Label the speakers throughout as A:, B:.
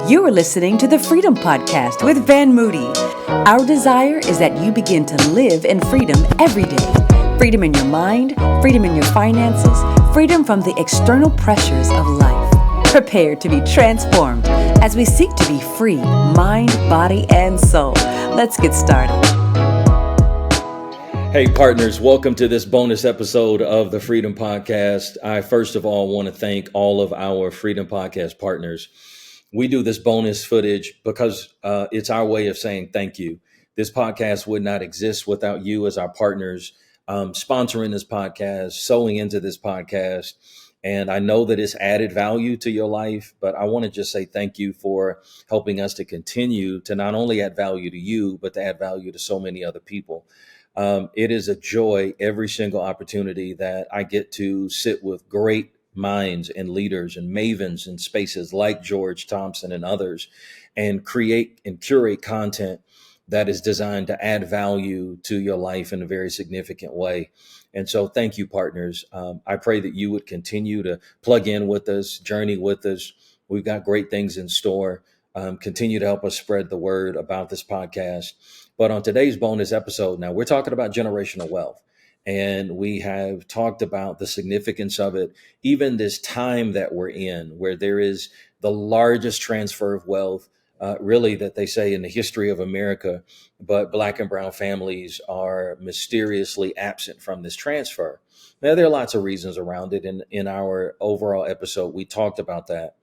A: You are listening to the Freedom Podcast with Van Moody. Our desire is that you begin to live in freedom every day. Freedom in your mind, freedom in your finances, freedom from the external pressures of life. Prepare to be transformed as we seek to be free, mind, body, and soul. Let's get started.
B: Hey partners, welcome to this bonus episode of the Freedom Podcast. I first of all want to thank all of our Freedom Podcast partners. We do this bonus footage because it's our way of saying thank you. This podcast would not exist without you as our partners, sponsoring this podcast, sewing into this podcast. And I know that it's added value to your life, but I want to just say thank you for helping us to continue to not only add value to you, but to add value to so many other people. It is a joy every single opportunity that I get to sit with great minds and leaders and mavens in spaces like George, Thompson, and others, and create and curate content that is designed to add value to your life in a very significant way. And so thank you, partners. I pray that you would continue to plug in with us, journey with us. We've got great things in store. Continue to help us spread the word about this podcast. But on today's bonus episode, now we're talking about generational wealth. And we have talked about the significance of it, even this time that we're in, where there is the largest transfer of wealth, really, that they say in the history of America. But Black and brown families are mysteriously absent from this transfer. Now, there are lots of reasons around it. In our overall episode, we talked about that.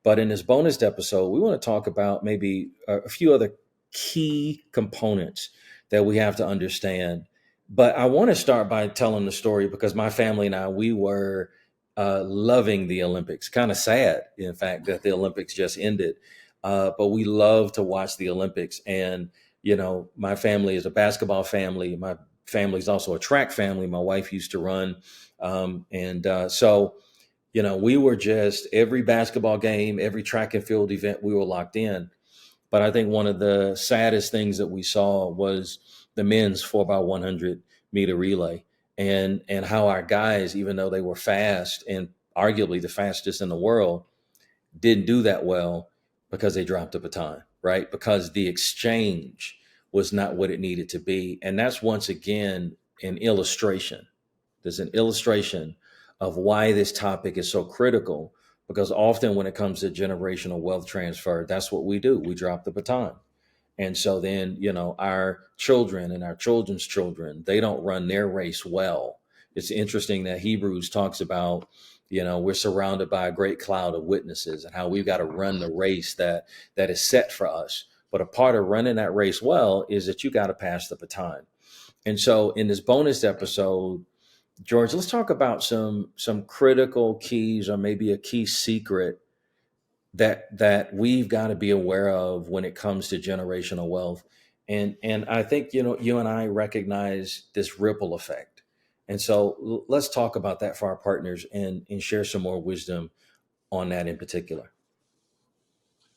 B: But in this bonus episode, we want to talk about maybe a few other key components that we have to understand. But I want to start by telling the story because my family and I, we were loving the Olympics. Kind of sad, in fact, that the Olympics just ended. But we love to watch the Olympics. And, you know, my family is a basketball family. My family is also a track family. My wife used to run. So, you know, we were just every basketball game, every track and field event, we were locked in. But I think one of the saddest things that we saw was the men's 4x100 meter relay and how our guys, even though they were fast and arguably the fastest in the world, didn't do that well because they dropped the baton, right? Because the exchange was not what it needed to be. And that's once again an illustration. There's an illustration of why this topic is so critical, because often when it comes to generational wealth transfer, that's what we do. We drop the baton. And so then, you know, our children and our children's children, they don't run their race well. It's interesting that Hebrews talks about, you know, we're surrounded by a great cloud of witnesses and how we've got to run the race that is set for us. But a part of running that race well is that you got to pass the baton. And so in this bonus episode, George, let's talk about some critical keys or maybe a key secret that we've got to be aware of when it comes to generational wealth. And I think, you know, you and I recognize this ripple effect. And so let's talk about that for our partners and share some more wisdom on that in particular.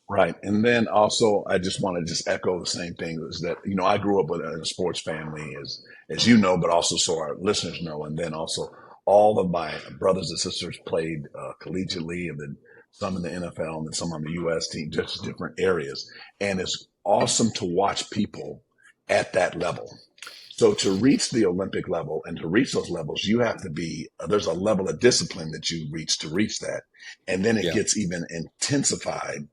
C: Right. And then also, I just want to just echo the same thing is that, you know, I grew up with a sports family, as you know, but also so our listeners know. And then also all of my brothers and sisters played collegiately, and then some in the NFL and then some on the U.S. team, just different areas. And it's awesome to watch people at that level. So to reach the Olympic level and to reach those levels, you have to be, there's a level of discipline that you reach to reach that. And then it gets even intensified.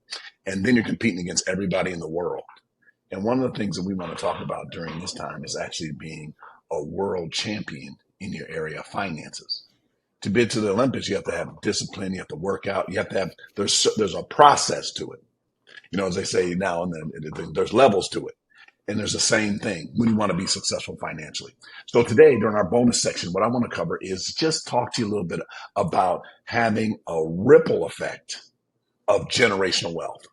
C: And then you're competing against everybody in the world. And one of the things that we want to talk about during this time is actually being a world champion in your area of finances. To get to the Olympics, you have to have discipline. You have to work out. You have to have, there's a process to it. You know, as they say now, and then there's levels to it. And there's the same thing when you want to be successful financially. So today, during our bonus section, what I want to cover is just talk to you a little bit about having a ripple effect of generational wealth.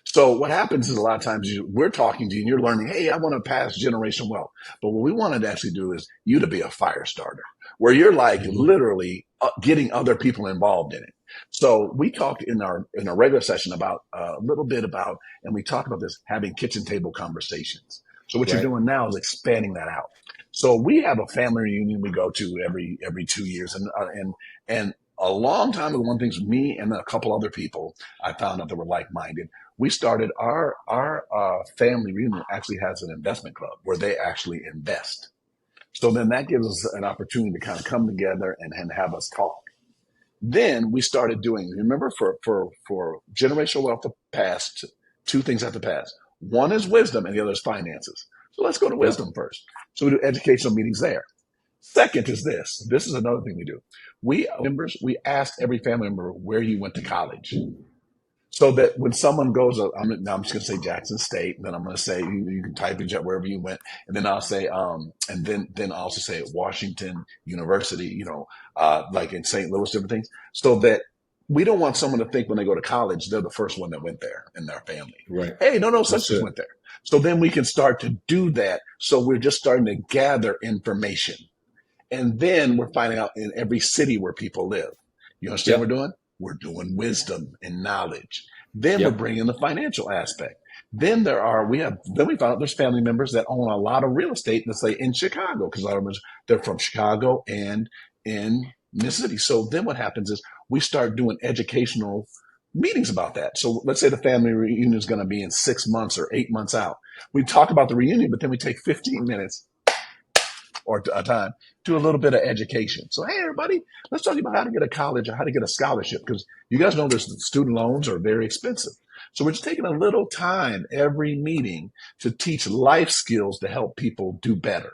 C: So what happens is a lot of times we're talking to you and you're learning, hey, I want to pass generational wealth. But what we wanted to actually do is you to be a fire starter, where you're like literally getting other people involved in it. So we talked in our regular session about a little bit about, and we talked about this, having kitchen table conversations. So what you're doing now is expanding that out. So we have a family reunion we go to every 2 years, and a long time ago, one thing was me and a couple other people I found out that were like-minded. We started our family reunion actually has an investment club where they actually invest. So then that gives us an opportunity to kind of come together and have us talk. Then we started doing, remember, for generational wealth to pass, two things have to pass. One is wisdom and the other is finances. So let's go to
B: Yep.
C: wisdom first. So we do educational meetings there. Second is this. This is another thing we do. We ask every family member where you went to college. So that when someone goes, now I'm just going to say Jackson State, and then I'm going to say you can type in wherever you went, and then I'll say, and then I'll also say Washington University, like in St. Louis, different things, so that we don't want someone to think when they go to college they're the first one that went there in their family.
B: Right.
C: Hey, no, such
B: That's
C: just
B: good.
C: went there. So then we can start to do that. So we're just starting to gather information, and then we're finding out in every city where people live. You understand what
B: Yep.
C: we're doing? We're doing wisdom and knowledge. Then we're
B: Yep.
C: bringing the financial aspect. Then we found out there's family members that own a lot of real estate, let's say in Chicago, because a lot of them, they're from Chicago and in Mississippi. So then what happens is we start doing educational meetings about that. So let's say the family reunion is going to be in 6 months or 8 months out. We talk about the reunion, but then we take 15 minutes or a time, do a little bit of education. So, hey, everybody, let's talk about how to get a college or how to get a scholarship, because you guys know there's student loans are very expensive. So we're just taking a little time every meeting to teach life skills to help people do better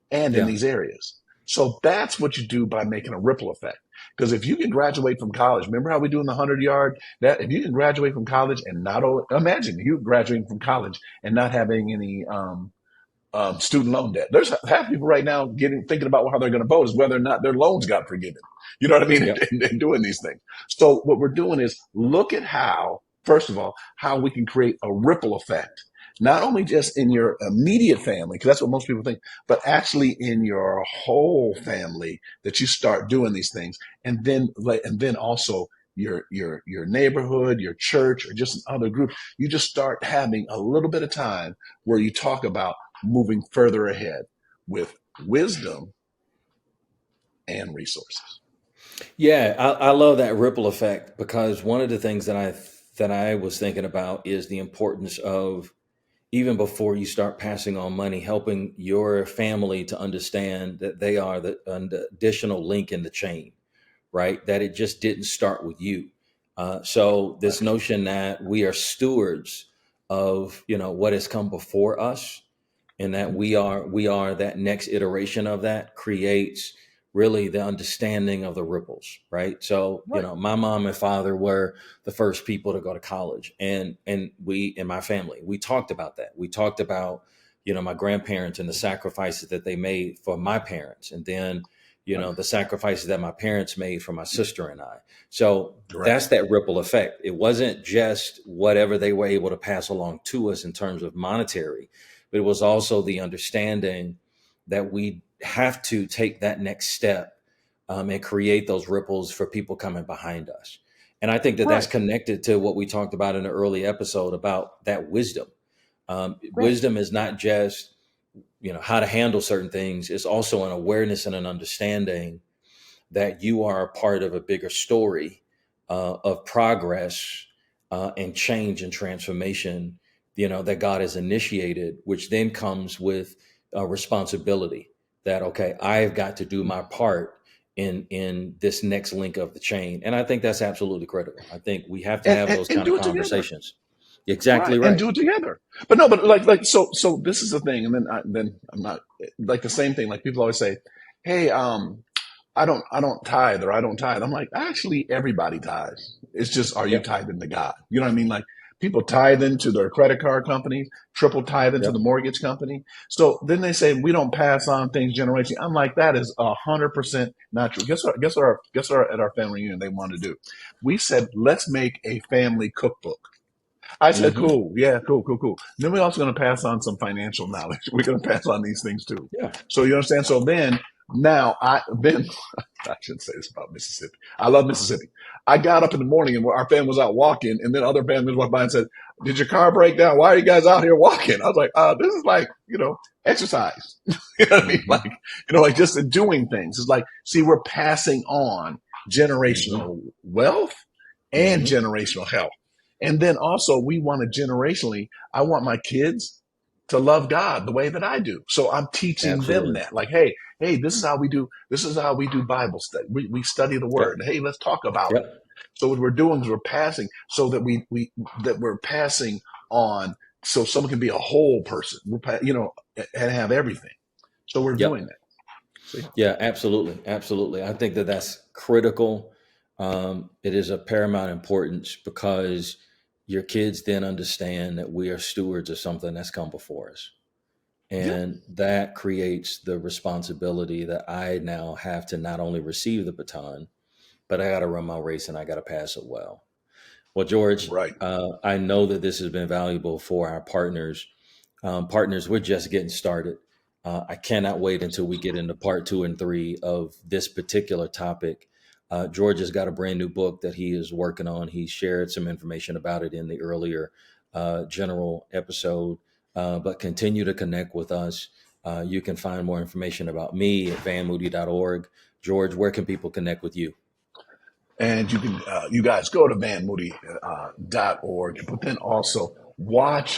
C: and in
B: Yeah.
C: these areas. So that's what you do by making a ripple effect. Because if you can graduate from college, remember how we do in the 100-yard? That if you can graduate from college and not imagine you graduating from college and not having any student loan debt. There's half people right now thinking about how they're going to vote is whether or not their loans got forgiven. You know what I mean?
B: Yep.
C: And doing these things. So what we're doing is look at how, first of all, how we can create a ripple effect, not only just in your immediate family, because that's what most people think, but actually in your whole family, that you start doing these things, and then also your neighborhood, your church, or just another group. You just start having a little bit of time where you talk about moving further ahead with wisdom and resources.
B: Yeah, I love that ripple effect, because one of the things that I was thinking about is the importance of, even before you start passing on money, helping your family to understand that they are an additional link in the chain, right? That it just didn't start with you. So this
C: Right.
B: notion that we are stewards of, what has come before us, and that we are that next iteration of that, creates really the understanding of the ripples, right? So,
C: Right.
B: my mom and father were the first people to go to college, and we, in my family, we talked about that. We talked about, my grandparents and the sacrifices that they made for my parents, and then,
C: Right.
B: the sacrifices that my parents made for my sister and I. So
C: Right.
B: that's that ripple effect. It wasn't just whatever they were able to pass along to us in terms of monetary, but it was also the understanding that we have to take that next step, and create those ripples for people coming behind us. And I think that that's
C: Right.
B: connected to what we talked about in the early episode about that wisdom.
C: Right.
B: Wisdom is not just, how to handle certain things. It's also an awareness and an understanding that you are a part of a bigger story, of progress, and change and transformation, that God has initiated, which then comes with responsibility that, okay, I've got to do my part in this next link of the chain. And I think that's absolutely critical. I think we have to
C: And,
B: have
C: and,
B: those
C: and
B: kind of
C: do it together.
B: conversations. Exactly
C: Right. And
B: right.
C: do it together. But no, but like so this is the thing. And then I'm not like the same thing. Like people always say, hey, I don't tithe or I don't tithe. I'm like, actually, everybody tithes. It's just, are you
B: Yep.
C: tithing to God? You know what I mean? Like people tithe into their credit card companies, triple tithe into the
B: Yep.
C: mortgage company. So then they say we don't pass on things generationally. I'm like, that is 100% not true. Guess what at our family reunion they wanted to do? We said, let's make a family cookbook. I said,
B: Hmm.
C: cool. Yeah, cool, cool, cool. Then we're also going to pass on some financial knowledge. We're going to pass on these things too.
B: Yeah.
C: So you understand? So then now I shouldn't say this about Mississippi. I love Mississippi. I got up in the morning and our family was out walking, and then other families walked by and said, did your car break down? Why are you guys out here walking? I was like, this is like, exercise. You know what I mean?
B: Hmm.
C: Like, like just doing things. It's like, see, we're passing on generational wealth and
B: Hmm.
C: generational health. And then also we want to generationally, I want my kids to love God the way that I do. So I'm teaching them
B: Absolutely.
C: that, like, hey, this is how we do Bible study. We study the word.
B: Yep.
C: Hey, let's talk about it.
B: Yep.
C: So what we're doing is we're passing so that we're passing on so someone can be a whole person, and have everything. So we're doing
B: Yep.
C: that. So yeah.
B: Yeah, absolutely. Absolutely. I think that that's critical. It is of paramount importance because your kids then understand that we are stewards of something that's come before us.
C: Yeah.
B: And that creates the responsibility that I now have to not only receive the baton, but I got to run my race and I got to pass it well. Well, George,
C: Right.
B: I know that this has been valuable for our partners. Partners, we're just getting started. I cannot wait until we get into part 2 and 3 of this particular topic. George has got a brand new book that he is working on. He shared some information about it in the earlier general episode, but continue to connect with us. You can find more information about me at vanmoody.org. George, where can people connect with you?
C: And you guys go to vanmoody.org, but then also watch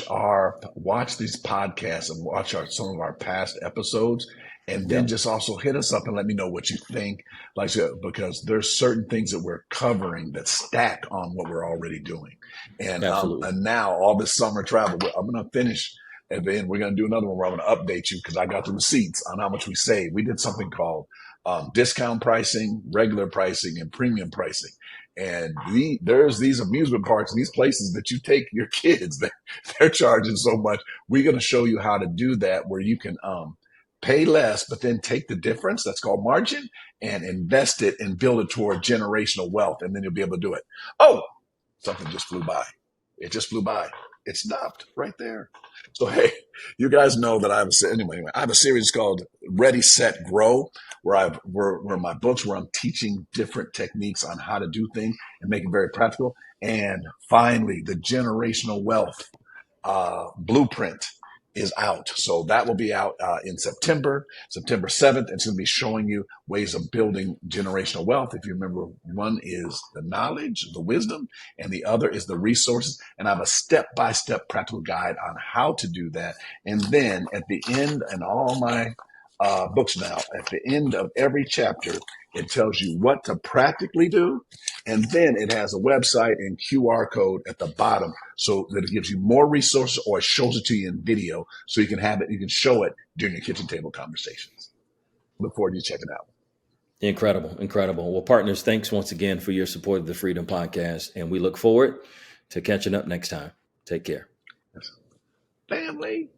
C: these podcasts and watch some of our past episodes, and then
B: Yep,
C: just also hit us up and let me know what you think. Like I said, because there's certain things that we're covering that stack on what we're already doing,
B: absolutely.
C: and now all this summer travel, I'm going to finish. And then we're going to do another one where I'm going to update you because I got the receipts on how much we saved. We did something called discount pricing, regular pricing, and premium pricing. And there's these amusement parks, these places that you take your kids, they're charging so much. We're going to show you how to do that where you can pay less, but then take the difference, that's called margin, and invest it and build it toward generational wealth. And then you'll be able to do it. Oh, something just flew by. It just flew by. It stopped right there. So hey, you guys know that anyway. I have a series called Ready, Set, Grow, where my books where I'm teaching different techniques on how to do things and make it very practical. And finally, the generational wealth blueprint is out. So that will be out in September 7th. It's going to be showing you ways of building generational wealth. If you remember, one is the knowledge, the wisdom, and the other is the resources. And I have a step-by-step practical guide on how to do that. And then at the end, and all my books now, at the end of every chapter, it tells you what to practically do. And then it has a website and QR code at the bottom so that it gives you more resources or it shows it to you in video so you can have it, you can show it during your kitchen table conversations. Look forward to you checking it out.
B: Incredible, incredible. Well, partners, thanks once again for your support of the Freedom Podcast, and we look forward to catching up next time. Take care.
C: Family.